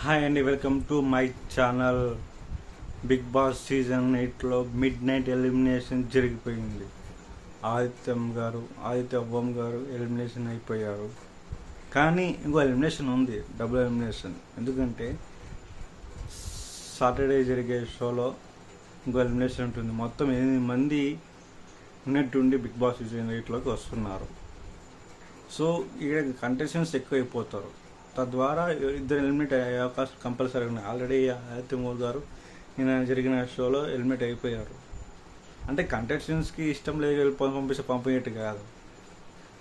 Hi అండి, welcome to my channel. Big boss season 8లో midnight elimination జరిగిపోయింది. ఆదిత్య ఓం గారు ఎలిమినేషన్ అయిపోయారు. కానీ ఇంకో ఎలిమినేషన్ ఉంది, డబుల్ ఎలిమినేషన్. ఎందుకంటే సాటర్డే జరిగే షోలో ఇంకో ఎలిమినేషన్ ఉంటుంది. మొత్తం 8 మంది ఉన్నట్టుండి బిగ్ బాస్ సీజన్ 8లోకి వస్తున్నారు. సో ఇక్కడ కంటెస్టెంట్స్ ఎక్కువైపోతారు. తద్వారా ఇద్దరు ఎలిమినేట్ అయ్యే అవకాశం కంపల్సరీ ఉన్నాయి. ఆల్రెడీ ఆదిత్య గారు నిన్న జరిగిన షోలో ఎలిమినేట్ అయిపోయారు. అంటే కంటెస్టెంట్స్కి ఇష్టం లేదు పంపించేట్టు కాదు,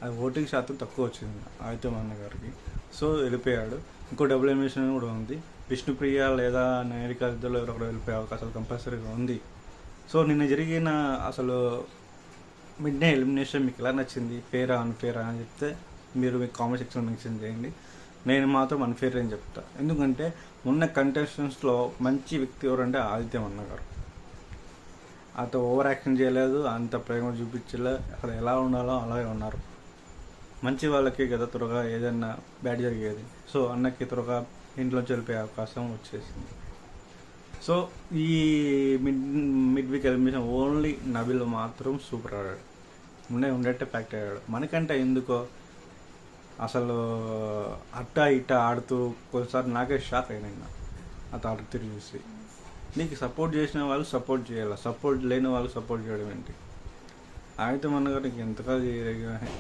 అది ఓటింగ్ శాతం తక్కువ వచ్చింది ఆదిత్య గారికి. సో వెళ్ళిపోయాడు. ఇంకో డబుల్ ఎలిమినేషన్ కూడా ఉంది. విష్ణుప్రియ లేదా నైనిక ఇద్దరు ఎవరొకరు వెళ్ళిపోయే అవకాశాలు కంపల్సరీగా ఉంది. సో నిన్న జరిగిన అసలు మిడ్ నైట్ ఎలిమినేషన్ మీకు ఎలా నచ్చింది? ఫేరా అన్ఫేరా అని చెప్తే మీరు మీ కామెంట్ సెక్షన్లో మెన్షన్ చేయండి. నేను మాత్రం అన్ఫేర్ అని చెప్తా. ఎందుకంటే ఉన్న కంటెస్టెంట్స్లో మంచి వ్యక్తి ఎవరంటే ఆదిత్య గారు. అంత ఓవర్ యాక్షన్ చేయలేదు, అంత ప్రేమ చూపించలే. అక్కడ ఎలా ఉండాలో అలాగే ఉన్నారు. మంచి వాళ్ళకి కదా త్వరగా ఏదైనా బ్యాడ్ జరిగేది. సో అన్నకి త్వరగా ఇంట్లోంచి వెళ్ళిపోయే అవకాశం వచ్చేసింది. సో ఈ mid week elimination only Nabeel మాత్రం సూపర్ ఆడాడు. ఉండేట్టే ఫ్యాక్ట్ అయ్యాడు. మనకంటే ఎందుకో అసలు అట్టా ఇట్టా ఆడుతూ కొన్నిసార్లు నాకే షాక్ అయినా అతను ఆడుతూ చూసి. నీకు సపోర్ట్ చేసిన వాళ్ళు సపోర్ట్ చేయాలి, సపోర్ట్ లేని వాళ్ళు సపోర్ట్ చేయడం ఏంటి? ఆదిత్య గారు నీకు ఎంతగా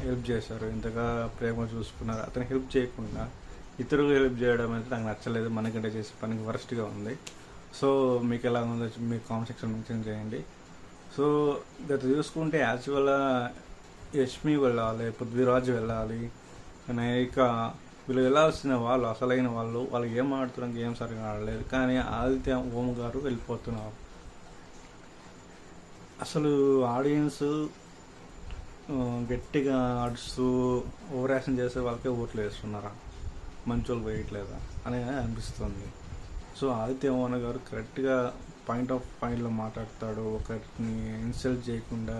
హెల్ప్ చేశారు, ఎంతగా ప్రేమ చూసుకున్నారు. అతను హెల్ప్ చేయకుండా ఇతరులకు హెల్ప్ చేయడం అయితే నాకు నచ్చలేదు. మనకంటే చేసే పనికి వరస్ట్గా ఉంది. సో మీకు ఎలా ఉందో మీ కామెంట్ సెక్షన్ మెన్షన్ చేయండి. సో గత చూసుకుంటే యాక్చువల్గా యష్మి వెళ్ళాలి, పృథ్వీరాజ్ వెళ్ళాలి, నైనిక వీళ్ళు వెళ్ళాల్సిన వాళ్ళు, అసలైన వాళ్ళు ఏం ఆడుతున్నారు, ఏం సరిగా ఆడలేదు. కానీ ఆదిత్య ఓం గారు వెళ్ళిపోతున్నారు. అసలు ఆడియన్స్ గట్టిగా అడుస్తూ ఓవర్ యాక్షన్ చేసే వాళ్ళకే ఓట్లు వేస్తున్నారా, మంచోళ్ళు వేయట్లేదా అని అనిపిస్తుంది. సో ఆదిత్య ఓం గారు కరెక్ట్గా పాయింట్లో మాట్లాడతాడు. ఒకరిని ఇన్సల్ట్ చేయకుండా,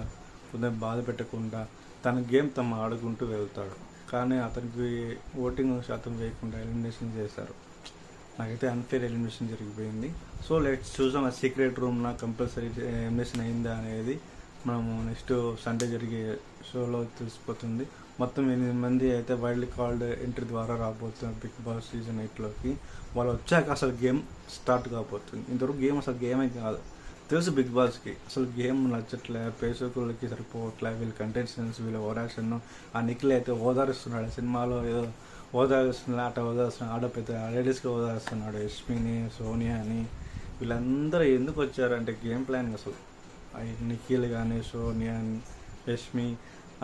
కొంచెం బాధ పెట్టకుండా తన గేమ్ తమ ఆడుకుంటూ వెళ్తాడు. కానీ అతనికి ఓటింగ్ శాతం వేయకుండా ఎలిమినేషన్ చేశారు. నాకైతే అన్ఫేర్ ఎలిమినేషన్ జరిగిపోయింది. సో లెట్స్ చూసాం ఆ సీక్రెట్ రూమ్ నాకు కంపల్సరీ ఎలిమినేషన్ అయిందా అనేది మనము నెక్స్ట్ సండే జరిగే షోలో తెలిసిపోతుంది. మొత్తం 8 మంది అయితే వైల్డ్ కార్డ్ ఎంట్రీ ద్వారా రాబోతున్నారు బిగ్ బాస్ సీజన్ 8లోకి. వాళ్ళు వచ్చాక అసలు గేమ్ స్టార్ట్ కాబోతుంది. ఇంతవరకు గేమ్ అసలు గేమే కాదు. తెలుసు బిగ్ బాస్కి అసలు గేమ్ నచ్చట్లే, ప్రేక్షకులకి సరిపోవట్లే, వీళ్ళ కంటెస్టెంట్స్ వీళ్ళ ఓవరాక్షన్. ఆ నిఖిల్ అయితే ఓదారుస్తున్నాడు, సినిమాలో ఏదో ఓదారుస్తున్నాడు, ఆడ పెద్ద లేడీస్కి ఓదారుస్తున్నాడు. యష్మిని, సోనియాని వీళ్ళందరూ ఎందుకు వచ్చారంటే గేమ్ ప్లాన్. అసలు నిఖిల్ కానీ, సోనియా, యష్మి.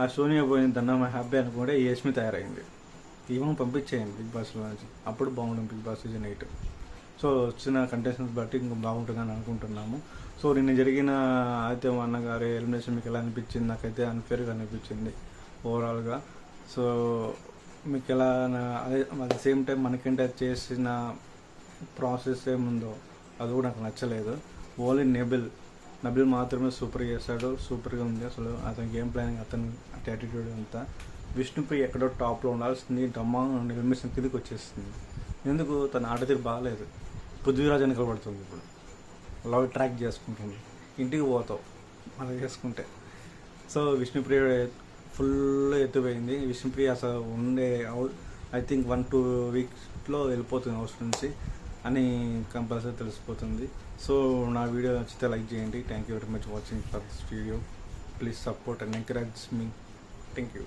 ఆ సోనియా పోయిన దన్న హ్యాపీ అనుకుంటే ఈ యష్మి తయారైంది. ఈవెన్ పంపించేయండి బిగ్ బాస్లో నుంచి, అప్పుడు బాగుంటుంది బిగ్ బాస్ సీజన్ 8. సో వచ్చిన కంటెస్టెంట్స్ బట్టి ఇంకా బాగుంటుందని అనుకుంటున్నాము. సో నిన్న జరిగిన ఆదిత్య గారి ఎలిమినేషన్ మీకు ఎలా అనిపించింది? నాకైతే అన్ఫేర్గా అనిపించింది ఓవరాల్గా. సో మీకు ఎలా అదే అట్ ద సేమ్ టైం మనకంటే చేసిన ప్రాసెస్ ఏముందో అది కూడా నాకు నచ్చలేదు. ఓన్లీ నబిల్ మాత్రమే సూపర్ చేశాడు, సూపర్గా ఉంది. అసలు అతని గేమ్ ప్లానింగ్, అతని యాటిట్యూడ్ అంతా. విష్ణుప్రియ ఎక్కడో టాప్లో ఉండాల్సింది, డమ్మా ఎలిమినేషన్ కిందకి వచ్చేస్తుంది. ఎందుకు? తన ఆట తీరు బాగాలేదు. పృథ్వీరాజ్ వెనక పడుతుంది. ఇప్పుడు లవ్ ట్రాక్ చేసుకుంటుంది. ఇంటికి పోతావు అలా చేసుకుంటే. సో విష్ణుప్రియ ఫుల్ ఎత్తుపోయింది. విష్ణుప్రియ అసలు ఐ థింక్ 1-2 వీక్స్లో వెళ్ళిపోతుంది హౌస్ నుంచి అని కంపల్సరీ తెలిసిపోతుంది. సో నా వీడియో నచ్చితే లైక్ చేయండి. Thank you very much watching for this video. Please support and encourage me. Thank you.